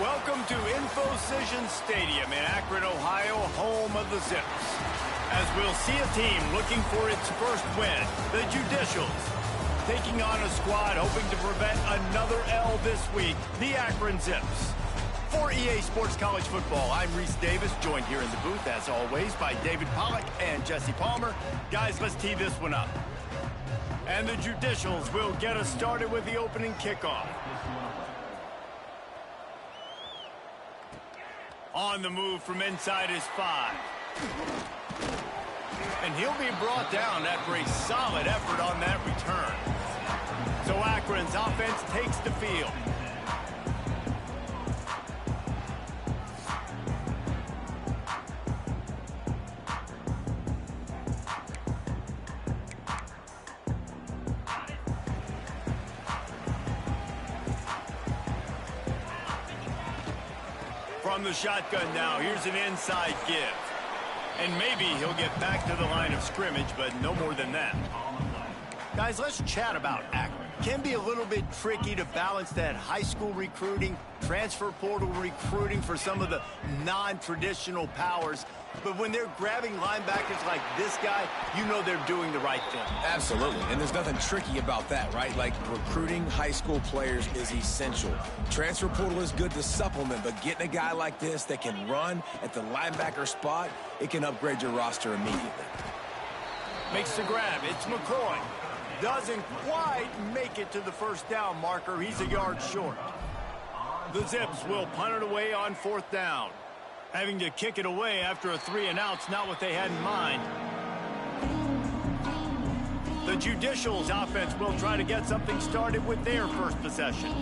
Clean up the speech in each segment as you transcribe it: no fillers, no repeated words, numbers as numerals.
Welcome to InfoCision Stadium in Akron, Ohio, home of the Zips. As we'll see a team looking for its first win, the Judicials, taking on a squad hoping to prevent another L this week, the Akron Zips. For EA Sports College Football, I'm Reese Davis, joined here in the booth, as always, by David Pollack and Jesse Palmer. Guys, let's tee this one up. And the Judicials will get us started with the opening kickoff. On the move from inside his 5. And he'll be brought down after a solid effort on that return. So Akron's offense takes the field. From the shotgun now, here's an inside give. And maybe he'll get back to the line of scrimmage, but no more than that. Guys, let's chat about Akron. Can be a little bit tricky to balance that high school recruiting, transfer portal recruiting for some of the non-traditional powers. But when they're grabbing linebackers like this guy, you know they're doing the right thing. Absolutely, and there's nothing tricky about that, right? Like, recruiting high school players is essential. Transfer portal is good to supplement, but getting a guy like this that can run at the linebacker spot, it can upgrade your roster immediately. Makes the grab. It's McCoy. Doesn't quite make it to the first down marker. He's a yard short. The Zips will punt it away on 4th down. Having to kick it away after a 3-and-out's not what they had in mind. The Judicials offense will try to get something started with their first possession.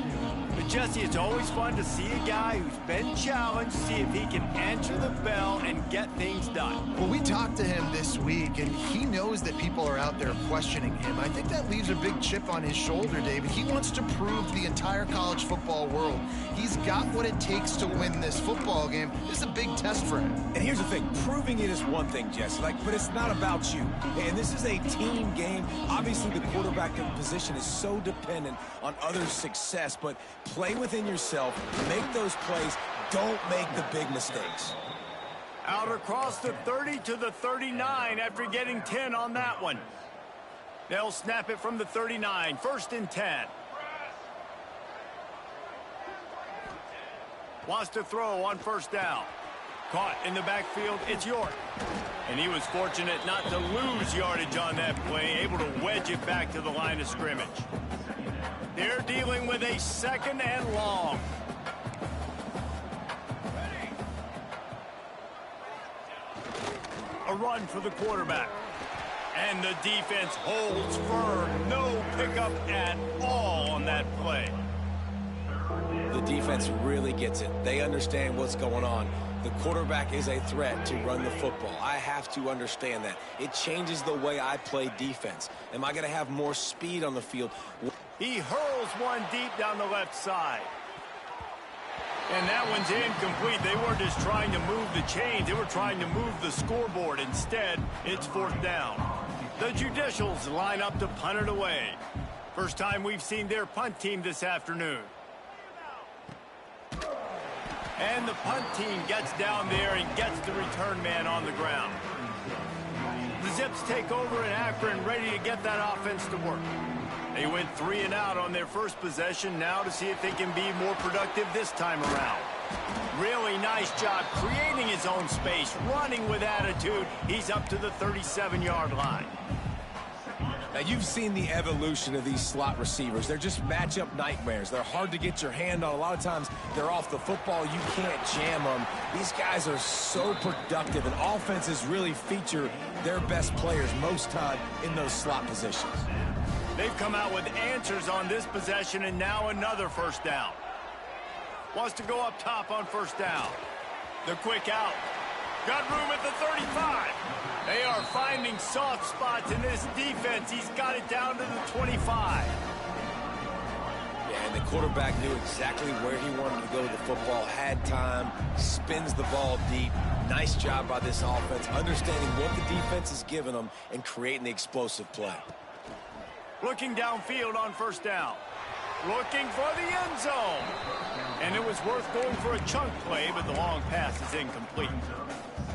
But Jesse, it's always fun to see a guy who's been challenged, see if he can answer the bell and get things done. Well, we talked to him this week, and he knows that people are out there questioning him. I think that leaves a big chip on his shoulder, David. He wants to prove the entire college football world he's got what it takes to win this football game. This is a big test for him. And here's the thing, proving it is one thing, Jesse, but it's not about you. And this is a team game. Obviously, the quarterback position is so dependent on others' success, but play within yourself, make those plays, don't make the big mistakes. Out across the 30 to the 39 after getting 10 on that one. They'll snap it from the 39, 1st and 10. Wants to throw on 1st down. Caught in the backfield, it's York. And he was fortunate not to lose yardage on that play, able to wedge it back to the line of scrimmage. They're dealing with a 2nd and long. A run for the quarterback. And the defense holds firm. No pickup at all on that play. The defense really gets it. They understand what's going on. The quarterback is a threat to run the football. I have to understand that. It changes the way I play defense. Am I going to have more speed on the field? He hurls one deep down the left side. And that one's incomplete. They weren't just trying to move the chains. They were trying to move the scoreboard. Instead, it's 4th down. The Judicials line up to punt it away. First time we've seen their punt team this afternoon. And the punt team gets down there and gets the return man on the ground. The Zips take over in Akron, ready to get that offense to work. They went 3-and-out on their first possession, now to see if they can be more productive this time around. Really nice job creating his own space, running with attitude. He's up to the 37-yard line. Now, you've seen the evolution of these slot receivers. They're just matchup nightmares. They're hard to get your hand on. A lot of times, they're off the football. You can't jam them. These guys are so productive, and offenses really feature their best players most time in those slot positions. They've come out with answers on this possession, and now another 1st down. Wants to go up top on 1st down. The quick out. Got room at the 35. They are finding soft spots in this defense. He's got it down to the 25. Yeah, and the quarterback knew exactly where he wanted to go with the football, had time, spins the ball deep. Nice job by this offense, understanding what the defense is giving them and creating the explosive play. Looking downfield on 1st down. Looking for the end zone. And it was worth going for a chunk play, but the long pass is incomplete.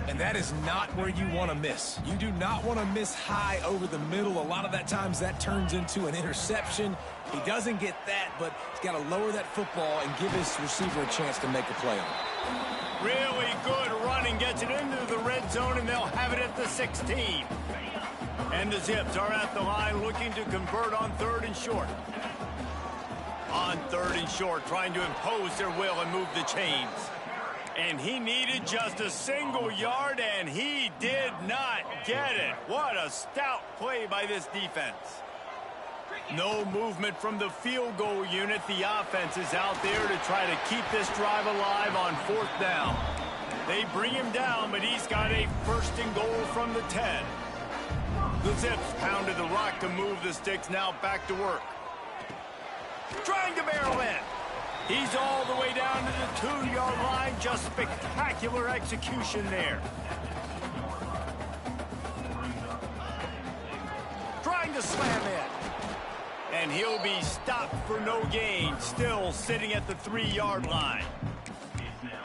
And that is not where you want to miss. You do not want to miss high over the middle. A lot of that times that turns into an interception. He doesn't get that, but he's got to lower that football and give his receiver a chance to make a play on it. Really good running, gets it into the red zone, and they'll have it at the 16. And the Zips are at the line looking to convert on 3rd and short. On 3rd and short, trying to impose their will and move the chains. And he needed just a single yard, and he did not get it. What a stout play by this defense. No movement from the field goal unit. The offense is out there to try to keep this drive alive on 4th down. They bring him down, but he's got a 1st and goal from the 10. The Zips pounded the rock to move the sticks, now back to work. Trying to barrel in. He's all the way down to the 2-yard line. Just spectacular execution there. Trying to slam in. And he'll be stopped for no gain. Still sitting at the 3-yard line.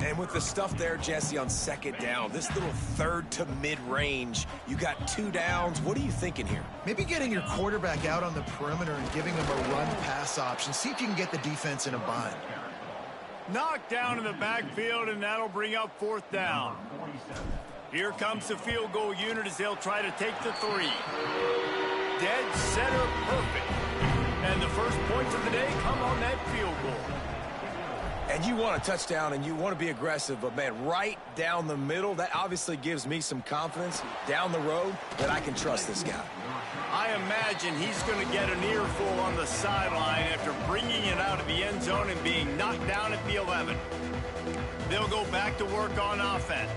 And with the stuff there, Jesse, on 2nd down, this little 3rd to mid-range, you got 2 downs. What are you thinking here? Maybe getting your quarterback out on the perimeter and giving him a run-pass option. See if you can get the defense in a bind. Knocked down in the backfield, and that'll bring up 4th down. Here comes the field goal unit as they'll try to take the 3. Dead center perfect. And the first points of the day come on that field goal. And you want a touchdown, and you want to be aggressive, but, man, right down the middle, that obviously gives me some confidence down the road that I can trust this guy. I imagine he's going to get an earful on the sideline after bringing it out of the end zone and being knocked down at the 11. They'll go back to work on offense.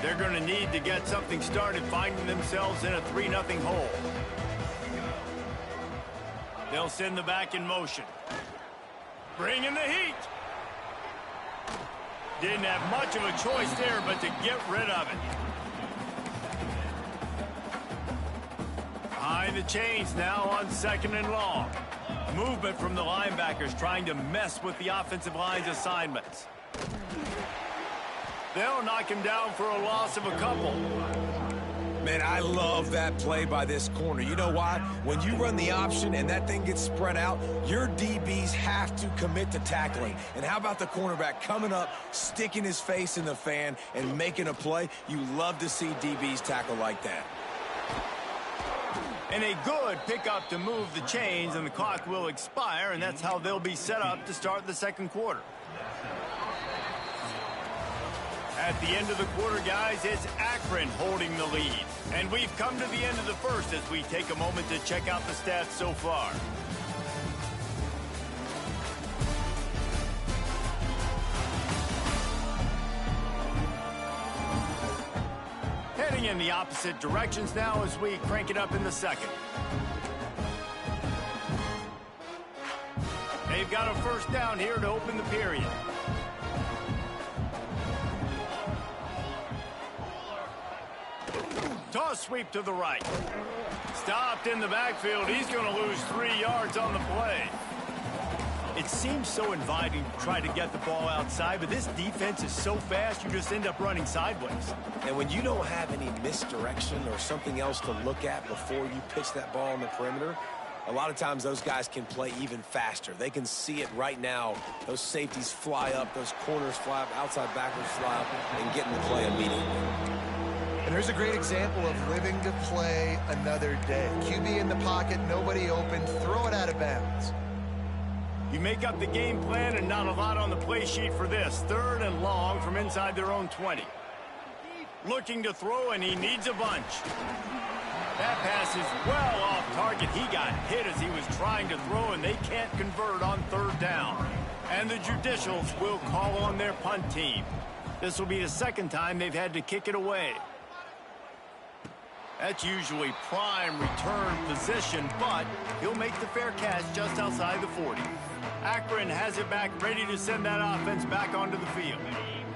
They're going to need to get something started, finding themselves in a 3-0 hole. They'll send the back in motion. Bring in the heat. Didn't have much of a choice there, but to get rid of it. Behind the chains now on 2nd and long. Movement from the linebackers trying to mess with the offensive line's assignments. They'll knock him down for a loss of a couple. Man, I love that play by this corner. You know why? When you run the option and that thing gets spread out, your DBs have to commit to tackling. And how about the cornerback coming up, sticking his face in the fan, and making a play? You love to see DBs tackle like that. And a good pickup to move the chains, and the clock will expire, and that's how they'll be set up to start the 2nd quarter. At the end of the quarter, guys, it's Akron holding the lead. And we've come to the end of the first as we take a moment to check out the stats so far. Heading in the opposite directions now as we crank it up in the 2nd. They've got a 1st down here to open the period. Toss sweep to the right. Stopped in the backfield. He's going to lose 3 yards on the play. It seems so inviting to try to get the ball outside, but this defense is so fast you just end up running sideways. And when you don't have any misdirection or something else to look at before you pitch that ball on the perimeter, a lot of times those guys can play even faster. They can see it right now. Those safeties fly up, those corners fly up, outside backers fly up, and get in the play immediately. And there's a great example of living to play another day. QB in the pocket, nobody open, throw it out of bounds. You make up the game plan and not a lot on the play sheet for this. 3rd and long from inside their own 20. Looking to throw, and he needs a bunch. That pass is well off target. He got hit as he was trying to throw, and they can't convert on 3rd down. And the Judicials will call on their punt team. This will be the 2nd time they've had to kick it away. That's usually prime return position, but he'll make the fair catch just outside the 40. Akron has it back, ready to send that offense back onto the field.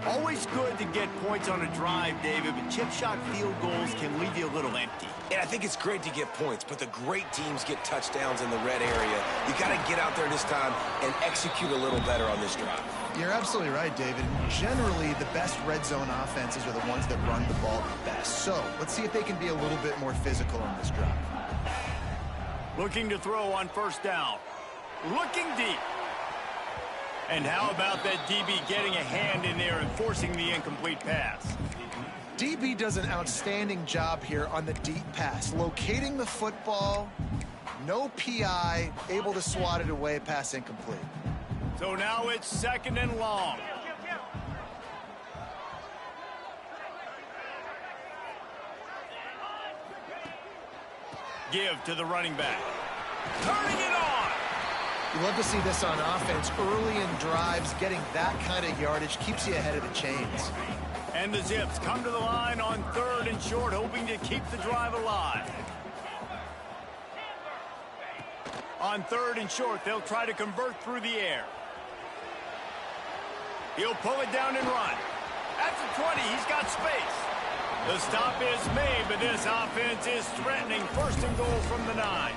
Always good to get points on a drive, David, but chip shot field goals can leave you a little empty. And I think it's great to get points, but the great teams get touchdowns in the red area. You got to get out there this time and execute a little better on this drive. You're absolutely right, David. Generally, the best red zone offenses are the ones that run the ball the best. So let's see if they can be a little bit more physical on this drive. Looking to throw on first down. Looking deep. And how about that DB getting a hand in there and forcing the incomplete pass? DB does an outstanding job here on the deep pass. Locating the football, no PI, able to swat it away, pass incomplete. So now it's second and long. Give to the running back. Turning it on. You love to see this on offense. Early in drives, getting that kind of yardage keeps you ahead of the chains. And the Zips come to the line on third and short, hoping to keep the drive alive. On third and short, they'll try to convert through the air. He'll pull it down and run. At the 20, he's got space. The stop is made, but this offense is threatening first and goal from the 9.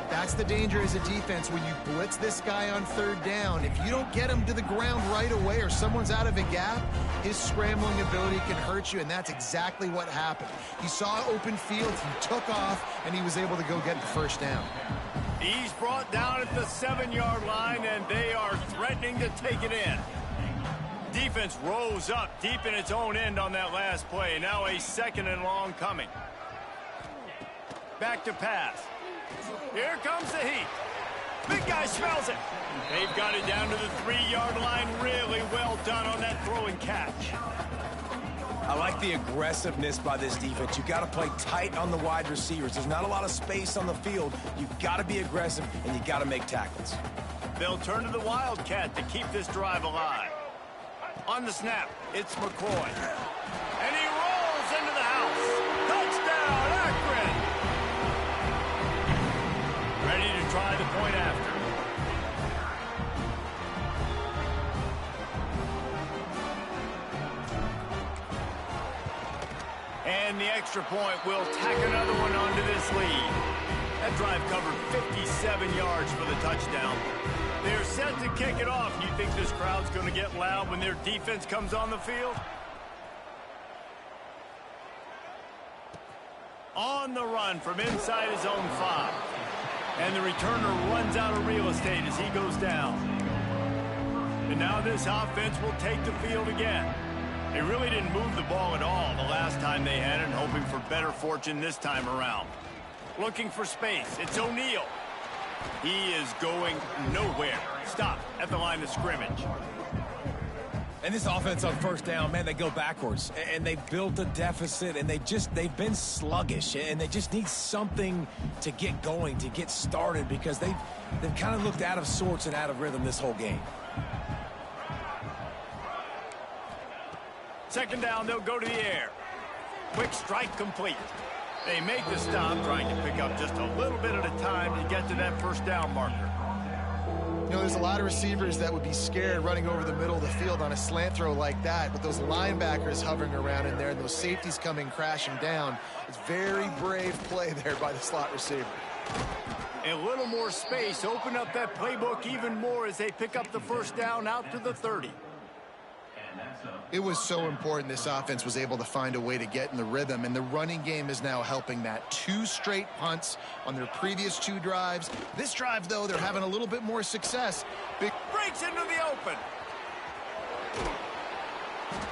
That's the danger as a defense when you blitz this guy on third down. If you don't get him to the ground right away or someone's out of a gap, his scrambling ability can hurt you, and that's exactly what happened. He saw open field, he took off, and he was able to go get the first down. He's brought down at the 7-yard line, and they are threatening to take it in. Defense rose up deep in its own end on that last play. Now a second and long coming. Back to pass. Here comes the heat. Big guy smells it. They've got it down to the 3-yard line. Really well done on that throw and catch. I like the aggressiveness by this defense. You got to play tight on the wide receivers. There's not a lot of space on the field. You've got to be aggressive, and you got to make tackles. They'll turn to the Wildcat to keep this drive alive. On the snap, it's McCoy. And he rolls into the house. Touchdown, Akron! Ready to try the point after. And the extra point will tack another one onto this lead. That drive covered 57 yards for the touchdown. They're set to kick it off. You think this crowd's going to get loud when their defense comes on the field? On the run from inside his own 5. And the returner runs out of real estate as he goes down. And now this offense will take the field again. They really didn't move the ball at all the last time they had it, hoping for better fortune this time around. Looking for space. It's O'Neal. He is going nowhere. Stop at the line of scrimmage. And this offense on first down, man, they go backwards. And they built a deficit, and they've been sluggish. And they just need something to get going, to get started, because they've kind of looked out of sorts and out of rhythm this whole game. Second down, they'll go to the air. Quick strike complete. They make the stop, trying to pick up just a little bit at a time to get to that first down marker. You know, there's a lot of receivers that would be scared running over the middle of the field on a slant throw like that, with those linebackers hovering around in there and those safeties coming crashing down. It's very brave play there by the slot receiver. A little more space, open up that playbook even more as they pick up the first down out to the 30. It was so important this offense was able to find a way to get in the rhythm, and the running game is now helping that. 2 straight punts on their previous 2 drives. This drive, though, they're having a little bit more success. Breaks into the open.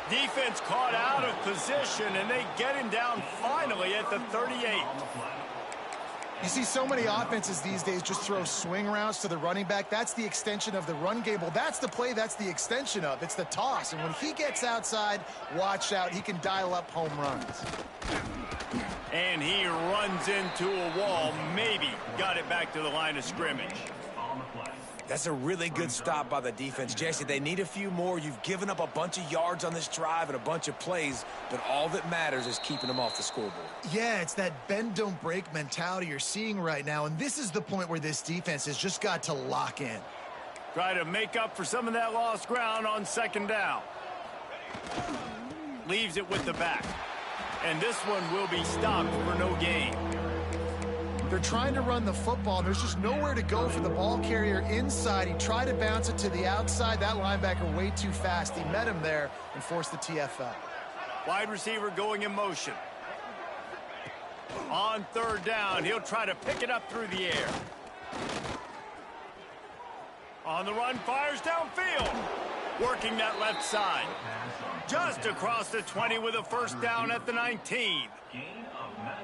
Defense caught out of position, and they get him down finally at the 38. You see so many offenses these days just throw swing routes to the running back. That's the extension of the run game. Well, that's the play that's the extension of. It's the toss. And when he gets outside, watch out. He can dial up home runs. And he runs into a wall. Maybe got it back to the line of scrimmage. That's a really good stop by the defense. Jesse, they need a few more. You've given up a bunch of yards on this drive and a bunch of plays, but all that matters is keeping them off the scoreboard. Yeah, it's that bend, don't break mentality you're seeing right now, and this is the point where this defense has just got to lock in. Try to make up for some of that lost ground on second down. Leaves it with the back. And this one will be stopped for no gain. They're trying to run the football, and there's just nowhere to go for the ball carrier inside. He tried to bounce it to the outside. That linebacker way too fast. He met him there and forced the TFL. Wide receiver going in motion. On third down, he'll try to pick it up through the air. On the run, fires downfield. Working that left side. Just across the 20 with a first down at the 19.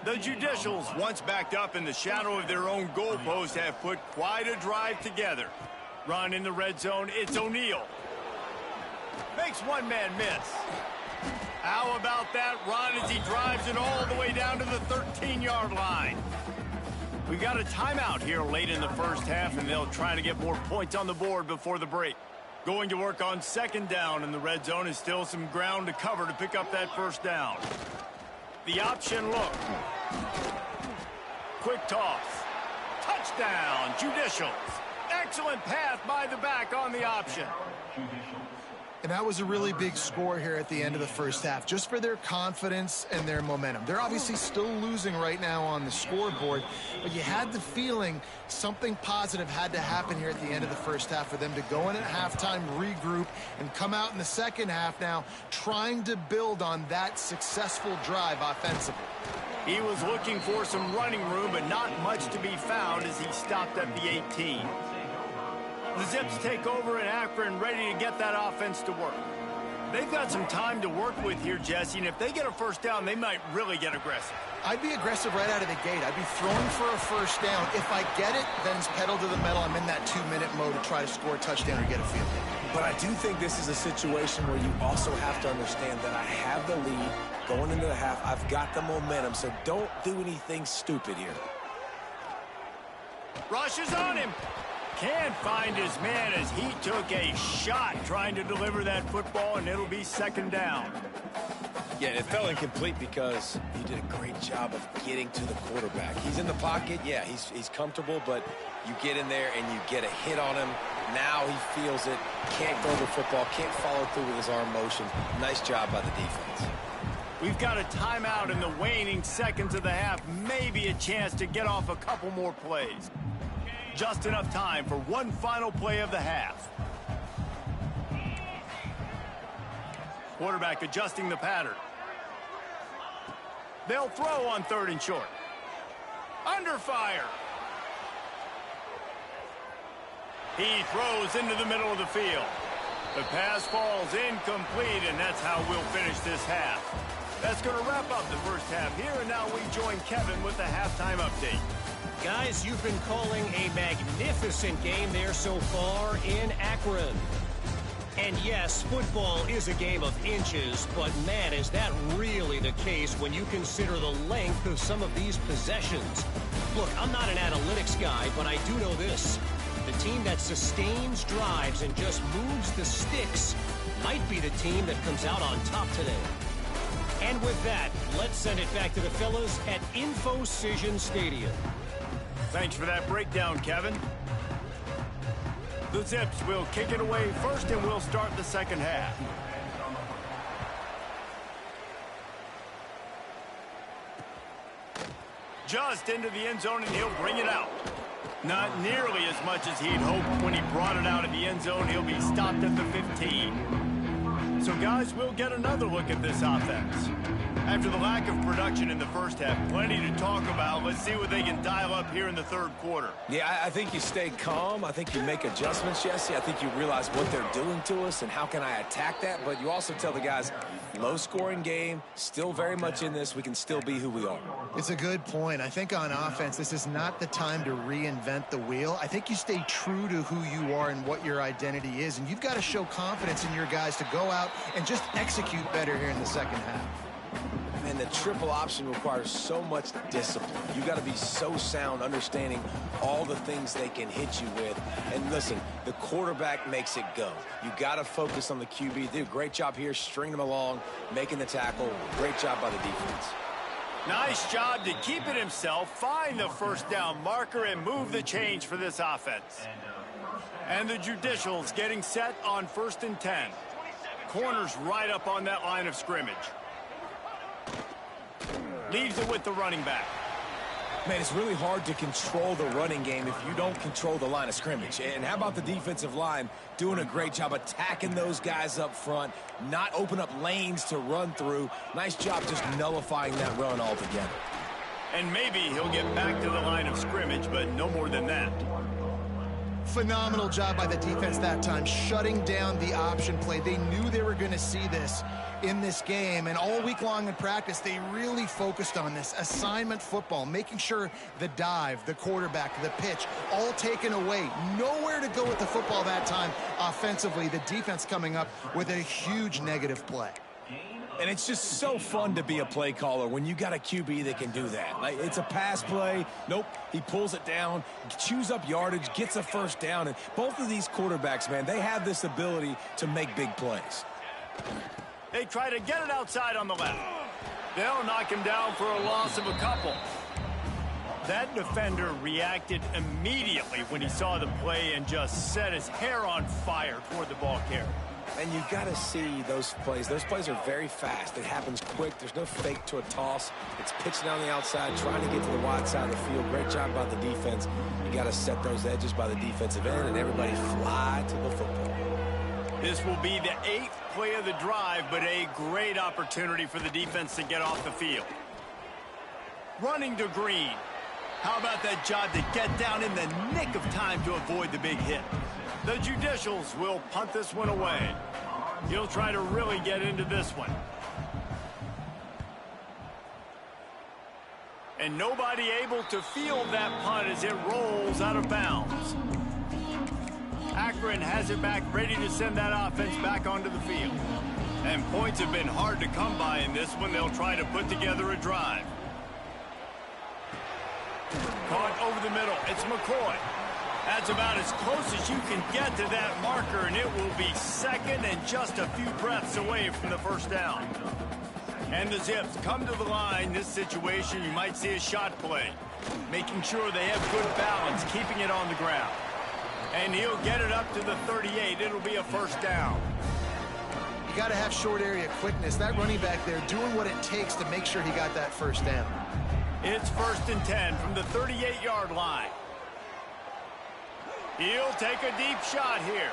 The Judicials, once backed up in the shadow of their own goalpost, have put quite a drive together. Run in the red zone, it's O'Neal. Makes one man miss. How about that run as he drives it all the way down to the 13-yard line? We've got a timeout here late in the first half, and they'll try to get more points on the board before the break. Going to work on second down in the red zone is still some ground to cover to pick up that first down. The option look. Quick toss. Touchdown, Judicials. Excellent pass by the back on the option. And that was a really big score here at the end of the first half, just for their confidence and their momentum. They're obviously still losing right now on the scoreboard, but you had the feeling something positive had to happen here at the end of the first half for them to go in at halftime, regroup, and come out in the second half now trying to build on that successful drive offensively. He was looking for some running room, but not much to be found as he stopped at the 18. The Zips take over in Akron, ready to get that offense to work. They've got some time to work with here, Jesse, and if they get a first down, they might really get aggressive. I'd be aggressive right out of the gate. I'd be throwing for a first down. If I get it, then it's pedal to the metal. I'm in that 2-minute mode to try to score a touchdown or get a field goal. But I do think this is a situation where you also have to understand that I have the lead going into the half. I've got the momentum, so don't do anything stupid here. Rushes on him. Can't find his man as he took a shot trying to deliver that football, and it'll be second down. Yeah, it fell incomplete because he did a great job of getting to the quarterback. He's in the pocket. Yeah, he's comfortable, but you get in there and you get a hit on him. Now he feels it. Can't throw the football. Can't follow through with his arm motion. Nice job by the defense. We've got a timeout in the waning seconds of the half. Maybe a chance to get off a couple more plays. Just enough time for one final play of the half. Quarterback adjusting the pattern. They'll throw on third and short. Under fire. He throws into the middle of the field. The pass falls incomplete, and that's how we'll finish this half. That's going to wrap up the first half here, and now we join Kevin with the halftime update. Guys, you've been calling a magnificent game there so far in Akron. And yes, football is a game of inches, but man, is that really the case when you consider the length of some of these possessions. Look, I'm not an analytics guy, but I do know this. The team that sustains drives and just moves the sticks might be the team that comes out on top today. And with that, let's send it back to the fellas at Infocision Stadium. Thanks for that breakdown, Kevin. The Zips will kick it away first, and we'll start the second half. Just into the end zone, and he'll bring it out. Not nearly as much as he'd hoped when he brought it out of the end zone. He'll be stopped at the 15. So, guys, we'll get another look at this offense. After the lack of production in the first half, plenty to talk about. Let's see what they can dial up here in the third quarter. Yeah, I think you stay calm. I think you make adjustments, Jesse. I think you realize what they're doing to us and how can I attack that. But you also tell the guys, low-scoring game, still very much in this. We can still be who we are. It's a good point. I think on offense, this is not the time to reinvent the wheel. I think you stay true to who you are and what your identity is. And you've got to show confidence in your guys to go out and just execute better here in the second half. And the triple option requires so much discipline. You got to be so sound, understanding all the things they can hit you with. And listen, the quarterback makes it go. You got to focus on the QB. They do a great job here, stringing them along, making the tackle. Great job by the defense. Nice job to keep it himself, find the first down marker, and move the change for this offense. And the Judicials getting set on 1st and 10. Corner's right up on that line of scrimmage. Leaves it with the running back. Man, it's really hard to control the running game if you don't control the line of scrimmage. And how about the defensive line doing a great job attacking those guys up front, not open up lanes to run through. Nice job just nullifying that run altogether. And maybe he'll get back to the line of scrimmage, but no more than that. Phenomenal job by the defense that time, shutting down the option play. They knew they were going to see this in this game, and all week long in practice, they really focused on this assignment football, making sure the dive, the quarterback, the pitch, all taken away. Nowhere to go with the football that time offensively. The defense coming up with a huge negative play. And it's just so fun to be a play caller when you got a QB that can do that. Like, it's a pass play. Nope, he pulls it down, chews up yardage, gets a first down. And both of these quarterbacks, man, they have this ability to make big plays. They try to get it outside on the left. They'll knock him down for a loss of a couple. That defender reacted immediately when he saw the play and just set his hair on fire toward the ball carrier. And you've got to see those plays. Those plays are very fast. It happens quick. There's no fake to a toss. It's pitching down the outside, trying to get to the wide side of the field. Great job by the defense. You got to set those edges by the defensive end, and everybody fly to the football. This will be the 8th play of the drive, but a great opportunity for the defense to get off the field. Running to Green. How about that job to get down in the nick of time to avoid the big hit? The Judicials will punt this one away. He'll try to really get into this one. And nobody able to field that punt as it rolls out of bounds. Akron has it back, ready to send that offense back onto the field. And points have been hard to come by in this one. They'll try to put together a drive. Caught over the middle. It's McCoy. That's about as close as you can get to that marker, and it will be second and just a few breaths away from the first down. And the Zips come to the line. This situation, you might see a shot play, making sure they have good balance, keeping it on the ground. And he'll get it up to the 38. It'll be a first down. You got to have short area quickness. That running back there doing what it takes to make sure he got that first down. It's 1st and 10 from the 38-yard line. He'll take a deep shot here.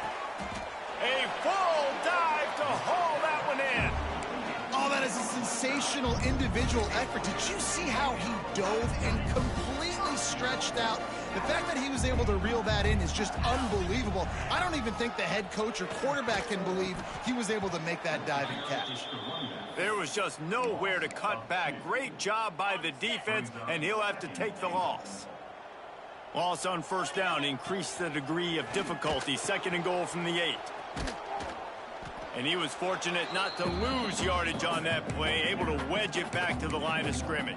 A full dive to haul that one in. Oh, that is a sensational individual effort. Did you see how he dove and completely stretched out? The fact that he was able to reel that in is just unbelievable. I don't even think the head coach or quarterback can believe he was able to make that diving catch. There was just nowhere to cut back. Great job by the defense, and he'll have to take the loss. Loss on first down increased the degree of difficulty. 2nd and goal from the 8. And he was fortunate not to lose yardage on that play, able to wedge it back to the line of scrimmage.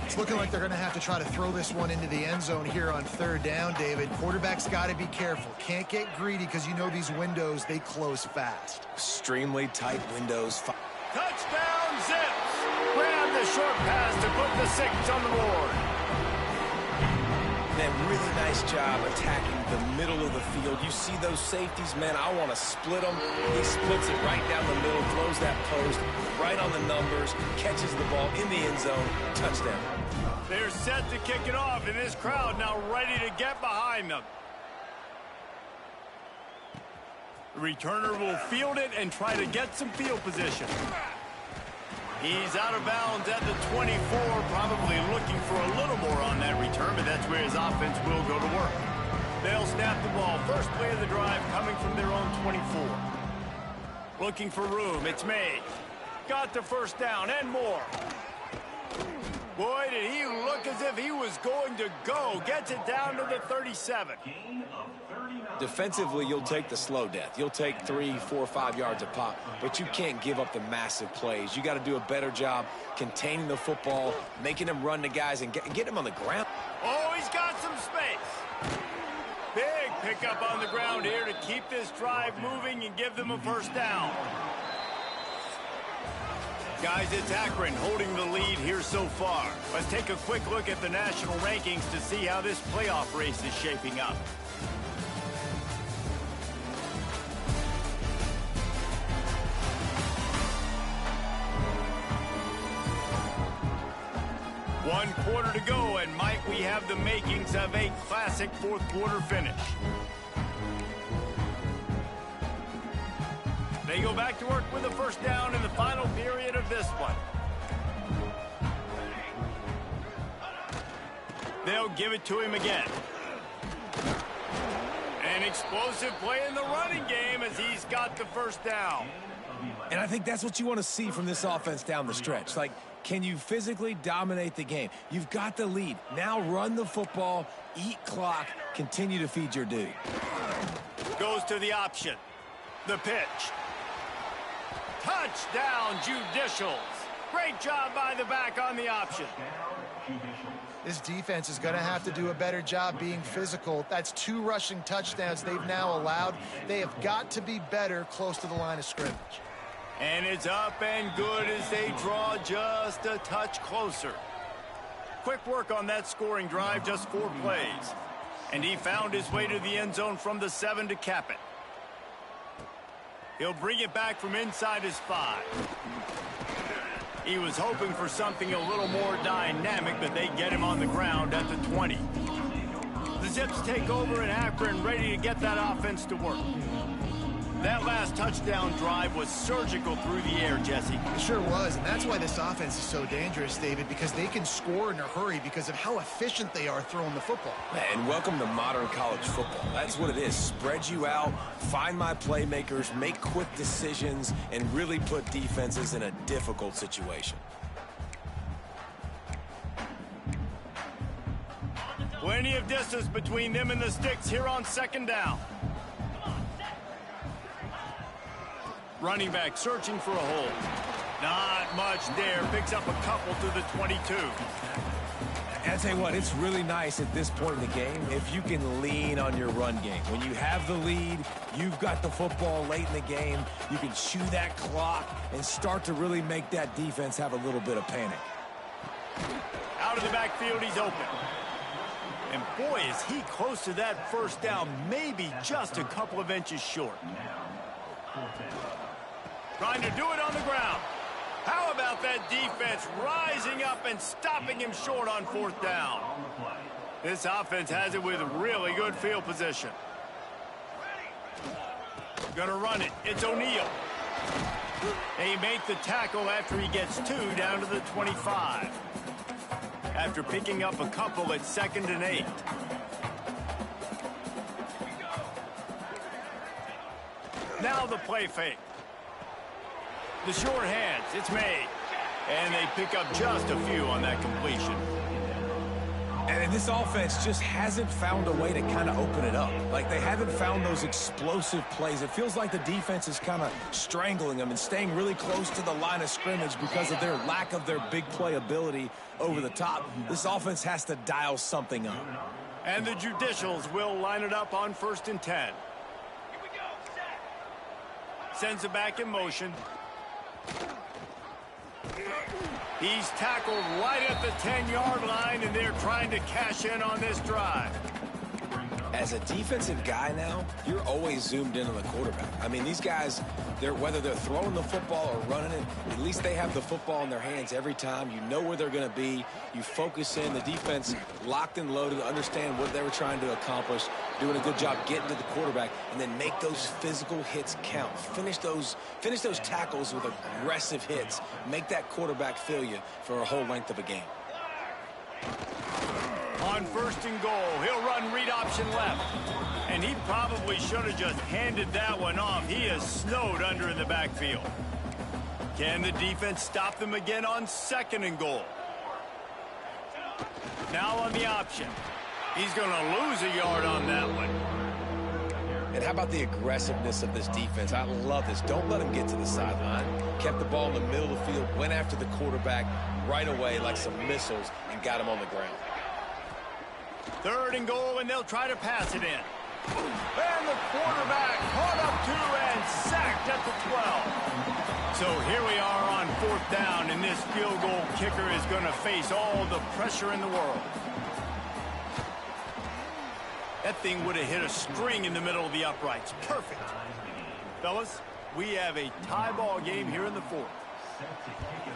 It's looking like they're going to have to try to throw this one into the end zone here on 3rd down, David. Quarterback's got to be careful. Can't get greedy because you know these windows, they close fast. Extremely tight windows. Touchdown, Zips! Grab the short pass to put the 6 on the board. Man, really nice job attacking the middle of the field. You see those safeties, man, I want to split them. He splits it right down the middle, throws that post, right on the numbers, catches the ball in the end zone, touchdown. They're set to kick it off, and this crowd now ready to get behind them. The returner will field it and try to get some field position. He's out of bounds at the 24, probably looking for a little more on that return, but that's where his offense will go to work. They'll snap the ball. First play of the drive coming from their own 24. Looking for room. It's May. Got the first down and more. Boy, did he look as if he was going to go. Gets it down to the 37. Defensively, you'll take the slow death. You'll take 3, 4, 5 yards a pop, but you can't give up the massive plays. You got to do a better job containing the football, making them run the guys, and get them on the ground. Oh, he's got some space. Big pickup on the ground here to keep this drive moving and give them a first down. Guys, it's Akron holding the lead here so far. Let's take a quick look at the national rankings to see how this playoff race is shaping up. One quarter to go, and Mike, we have the makings of a classic fourth quarter finish. They go back to work with a first down in the final period of this one. They'll give it to him again. An explosive play in the running game as he's got the first down. And I think that's what you want to see from this offense down the stretch. Like, can you physically dominate the game? You've got the lead. Now run the football, eat clock, continue to feed your dude. Goes to the option. The pitch. Touchdown, Judicials. Great job by the back on the option. This defense is going to have to do a better job being physical. That's 2 rushing touchdowns they've now allowed. They have got to be better close to the line of scrimmage. And it's up and good as they draw just a touch closer. Quick work on that scoring drive, just 4 plays. And he found his way to the end zone from the 7 to cap it. He'll bring it back from inside his 5. He was hoping for something a little more dynamic, but they get him on the ground at the 20. The Zips take over in Akron, ready to get that offense to work. That last touchdown drive was surgical through the air, Jesse. It sure was, and that's why this offense is so dangerous, David, because they can score in a hurry because of how efficient they are throwing the football. And welcome to modern college football. That's what it is. Spread you out, find my playmakers, make quick decisions, and really put defenses in a difficult situation. Plenty of distance between them and the sticks here on second down. Running back searching for a hole. Not much there. Picks up a couple to the 22. And I tell you what, it's really nice at this point in the game if you can lean on your run game. When you have the lead, you've got the football late in the game, you can chew that clock and start to really make that defense have a little bit of panic. Out of the backfield, he's open. And boy, is he close to that first down, maybe just a couple of inches short. Trying to do it on the ground. How about that defense rising up and stopping him short on fourth down? This offense has it with really good field position. Gonna run it. It's O'Neal. They make the tackle after he gets 2 down to the 25. After picking up a couple at 2nd and 8. Now the play fake. The short hands, it's made. And they pick up just a few on that completion. And this offense just hasn't found a way to kind of open it up. Like, they haven't found those explosive plays. It feels like the defense is kind of strangling them and staying really close to the line of scrimmage because of their lack of their big play ability over the top. This offense has to dial something up. And the Judicials will line it up on 1st and 10. Sends it back in motion. He's tackled right at the 10-yard line, and they're trying to cash in on this drive. As a defensive guy now, you're always zoomed in on the quarterback. I mean, these guys, whether they're throwing the football or running it, at least they have the football in their hands every time. You know where they're going to be. You focus in. The defense locked and loaded to understand what they were trying to accomplish, doing a good job getting to the quarterback, and then make those physical hits count. Finish those tackles with aggressive hits. Make that quarterback feel you for a whole length of a game. On 1st and goal, he'll run read option left. And he probably should have just handed that one off. He is snowed under in the backfield. Can the defense stop them again on 2nd and goal? Now on the option. He's going to lose a yard on that one. And how about the aggressiveness of this defense? I love this. Don't let him get to the sideline. Kept the ball in the middle of the field, went after the quarterback right away like some missiles and got him on the ground. 3rd and goal, and they'll try to pass it in. And the quarterback caught up to and sacked at the 12. So here we are on 4th down, and this field goal kicker is going to face all the pressure in the world. That thing would have hit a string in the middle of the uprights. Perfect. Fellas, we have a tie ball game here in the 4th.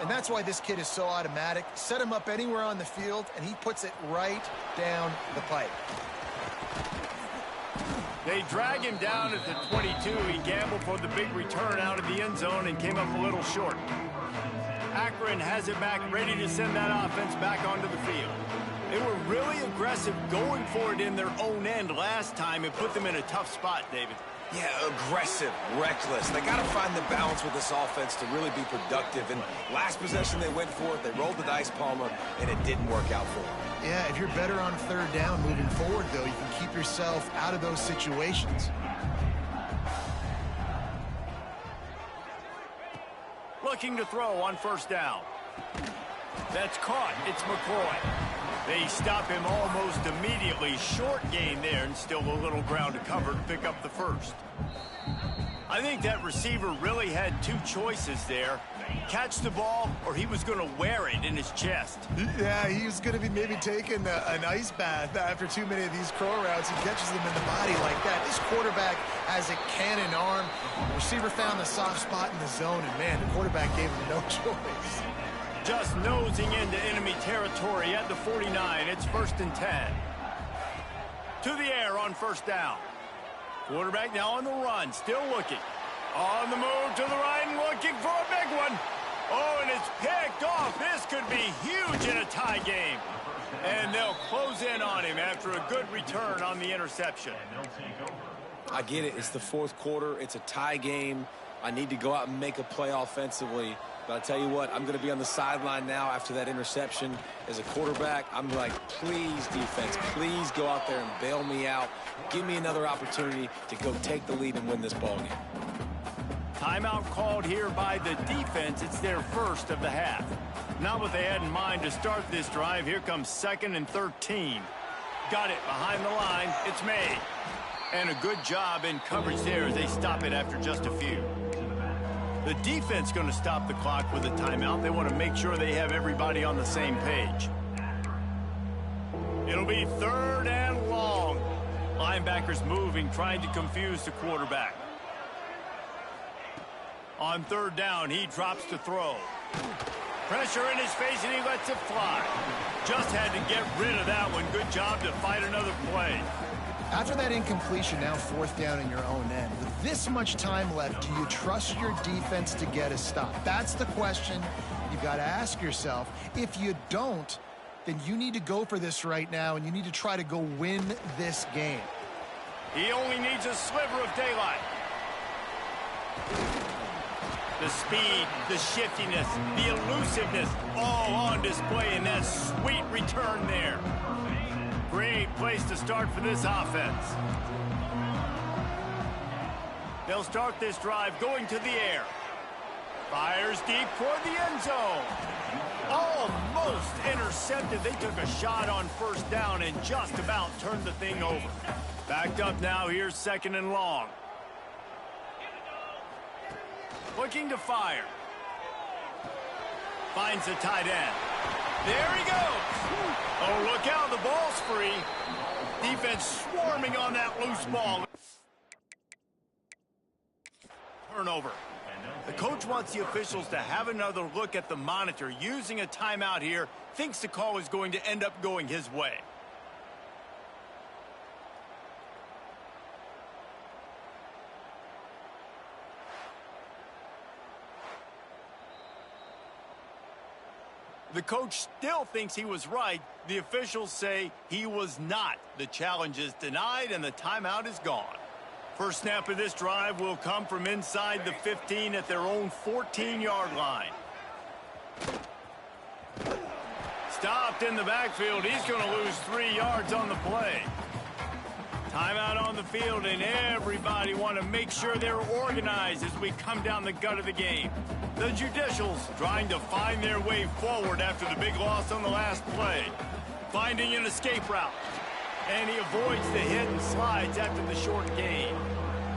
And that's why this kid is so automatic. Set him up anywhere on the field, and he puts it right down the pipe. They drag him down at the 22. He gambled for the big return out of the end zone and came up a little short. Akron has it back, ready to send that offense back onto the field. They were really aggressive going for it in their own end last time. It put them in a tough spot, David. Yeah, aggressive, reckless. They got to find the balance with this offense to really be productive. And last possession they went for it, they rolled the dice, Palmer, and it didn't work out for them. Yeah, if you're better on third down moving forward, though, you can keep yourself out of those situations. Looking to throw on first down. That's caught. It's McCoy. They stop him almost immediately. Short gain there, and still a little ground to cover to pick up the first. I think that receiver really had two choices there. Catch the ball, or he was going to wear it in his chest. Yeah, he was going to be maybe taking an ice bath after too many of these crow routes. He catches them in the body like that. This quarterback has a cannon arm. The receiver found the soft spot in the zone, and man, the quarterback gave him no choice. Just nosing into enemy territory at the 49. It's 1st and 10. To the air on first down. Quarterback now on the run, still looking. On the move to the right and looking for a big one. Oh, and it's picked off. This could be huge in a tie game. And they'll close in on him after a good return on the interception. I get it. It's the fourth quarter. It's a tie game. I need to go out and make a play offensively. But I tell you what, I'm going to be on the sideline now after that interception. As a quarterback, I'm like, please, defense, please go out there and bail me out. Give me another opportunity to go take the lead and win this ballgame. Timeout called here by the defense. It's their first of the half. Not what they had in mind to start this drive. Here comes 2nd and 13. Got it behind the line. It's made. And a good job in coverage there as they stop it after just a few. The defense going to stop the clock with a timeout. They want to make sure they have everybody on the same page. It'll be 3rd and long. Linebackers moving, trying to confuse the quarterback. On 3rd down, he drops to throw. Pressure in his face, and he lets it fly. Just had to get rid of that one. Good job to fight another play. After that incompletion, now 4th down in your own end. With this much time left, do you trust your defense to get a stop? That's the question you've got to ask yourself. If you don't, then you need to go for this right now, and you need to try to go win this game. He only needs a sliver of daylight. The speed, the shiftiness, the elusiveness, all on display in that sweet return there. Great place to start for this offense. They'll start this drive going to the air. Fires deep toward the end zone. Almost intercepted. They took a shot on 1st down and just about turned the thing over. Backed up now. Here's 2nd and long. Looking to fire. Finds the tight end. There he goes. Oh, look out. The ball's free. Defense swarming on that loose ball. Turnover. The coach wants the officials to have another look at the monitor. Using a timeout here, thinks the call is going to end up going his way. The coach still thinks he was right. The officials say he was not. The challenge is denied, and the timeout is gone. First snap of this drive will come from inside the 15 at their own 14-yard line. Stopped in the backfield. He's going to lose 3 yards on the play. Timeout on the field, and everybody want to make sure they're organized as we come down the gut of the game. The Judicials trying to find their way forward after the big loss on the last play. Finding an escape route. And he avoids the hit and slides after the short gain.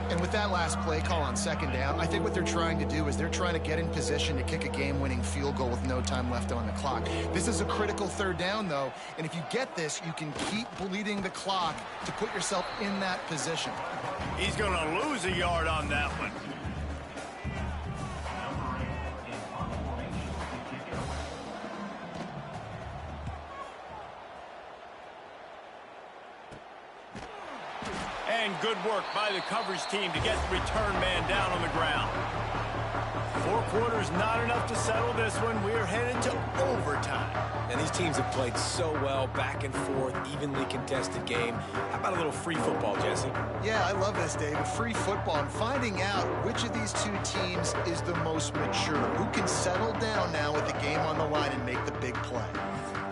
And with that last play call on 2nd down, I think what they're trying to do is they're trying to get in position to kick a game-winning field goal with no time left on the clock. This is a critical 3rd down, though, and if you get this, you can keep bleeding the clock to put yourself in that position. He's going to lose a yard on that one. And good work by the coverage team to get the return man down on the ground. 4 quarters not enough to settle this one. We're headed to overtime. And these teams have played so well, back and forth, evenly contested game. How about a little free football, Jesse? Yeah, I love this, David. Free football and finding out which of these two teams is the most mature. Who can settle down now with the game on the line and make the big play.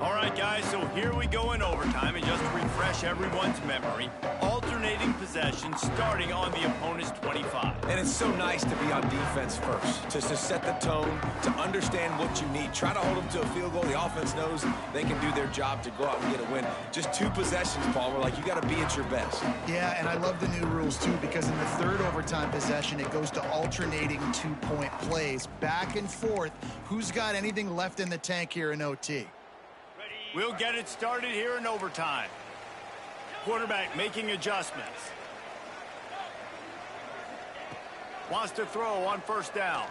All right, guys, so here we go in overtime. And just to refresh everyone's memory, alternating possessions starting on the opponent's 25. And it's so nice to be on defense first, to set the tone, to understand what you need. Try to hold them to a field goal. The offense knows they can do their job to go out and get a win. Just 2 possessions, Palmer. Like, you got to be at your best. Yeah, and I love the new rules, too, because in the 3rd overtime possession, it goes to alternating 2-point plays. Back and forth. Who's got anything left in the tank here in OT? We'll get it started here in overtime. Quarterback making adjustments. Wants to throw on 1st down.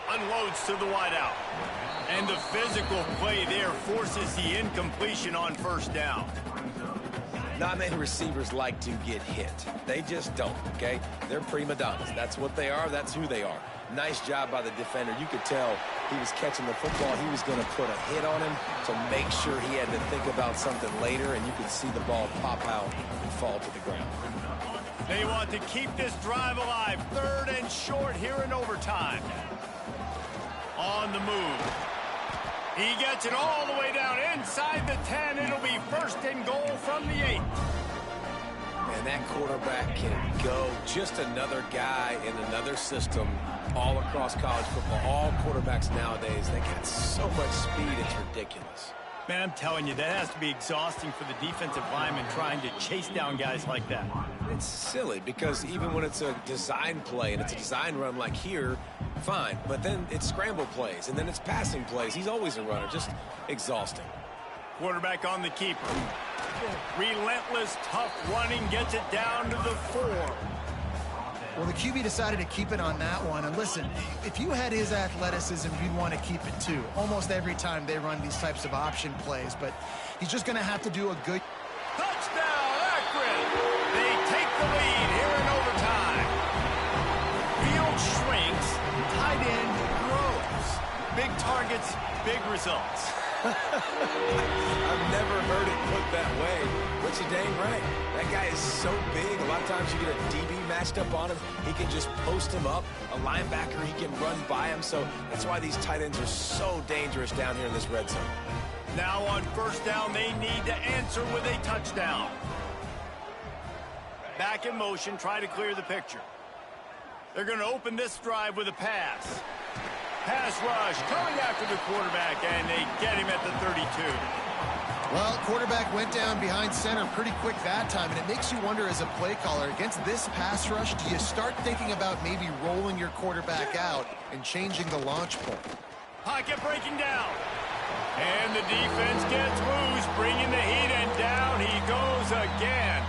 Unloads to the wideout. And the physical play there forces the incompletion on 1st down. Not many receivers like to get hit. They just don't, okay? They're prima donnas. That's what they are. That's who they are. Nice job by the defender. You could tell he was catching the football. He was going to put a hit on him to make sure he had to think about something later, and you could see the ball pop out and fall to the ground. They want to keep this drive alive. 3rd and short here in overtime. On the move. He gets it all the way down inside the 10. It'll be 1st and goal from the 8. And that quarterback can go. Just another guy in another system all across college football. All quarterbacks nowadays, they got so much speed, it's ridiculous. Man, I'm telling you, that has to be exhausting for the defensive lineman trying to chase down guys like that. It's silly because even when it's a design play and it's a design run like here, fine. But then it's scramble plays and then it's passing plays. He's always a runner. Just exhausting. Quarterback on the keeper. Relentless, tough running, gets it down to the 4. Well, the QB decided to keep it on that one. And listen, if you had his athleticism, you'd want to keep it too. Almost every time they run these types of option plays. But he's just going to have to do a good... Touchdown, Akron! They take the lead here in overtime. Field shrinks, tight end grows. Big targets, big results. I've never heard it put that way, but you're dang right. That guy is so big. A lot of times you get a DB matched up on him. He can just post him up. A linebacker, he can run by him. So that's why these tight ends are so dangerous down here in this red zone. Now on 1st down, they need to answer with a touchdown. Back in motion, try to clear the picture. They're going to open this drive with a pass. Pass rush coming after the quarterback, and they get him at the 32. Well, quarterback went down behind center pretty quick that time, and it makes you wonder as a play caller, against this pass rush, do you start thinking about maybe rolling your quarterback out and changing the launch point? Pocket breaking down. And the defense gets loose, bringing the heat, and down he goes again.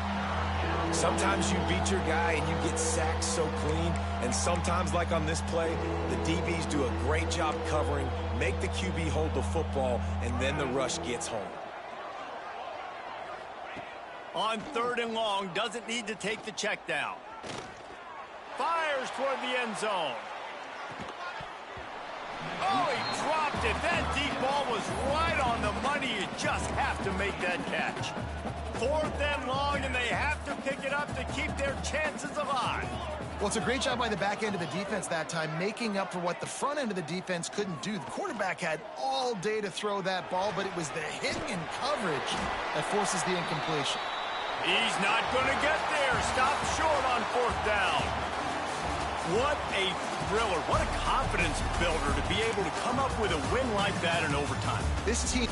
Sometimes you beat your guy and you get sacked so clean, and sometimes, like on this play, the DBs do a great job covering, make the QB hold the football, and then the rush gets home. On 3rd and long, doesn't need to take the check down. Fires toward the end zone. Oh, he dropped it. That deep ball was right on the money. You just have to make that catch. 4th and long, and they have to pick it up to keep their chances alive. Well, it's a great job by the back end of the defense that time, making up for what the front end of the defense couldn't do. The quarterback had all day to throw that ball, but it was the hitting and coverage that forces the incompletion. He's not going to get there. Stop short on 4th down. What a thriller. What a confidence builder to be able to come up with a win like that in overtime. This team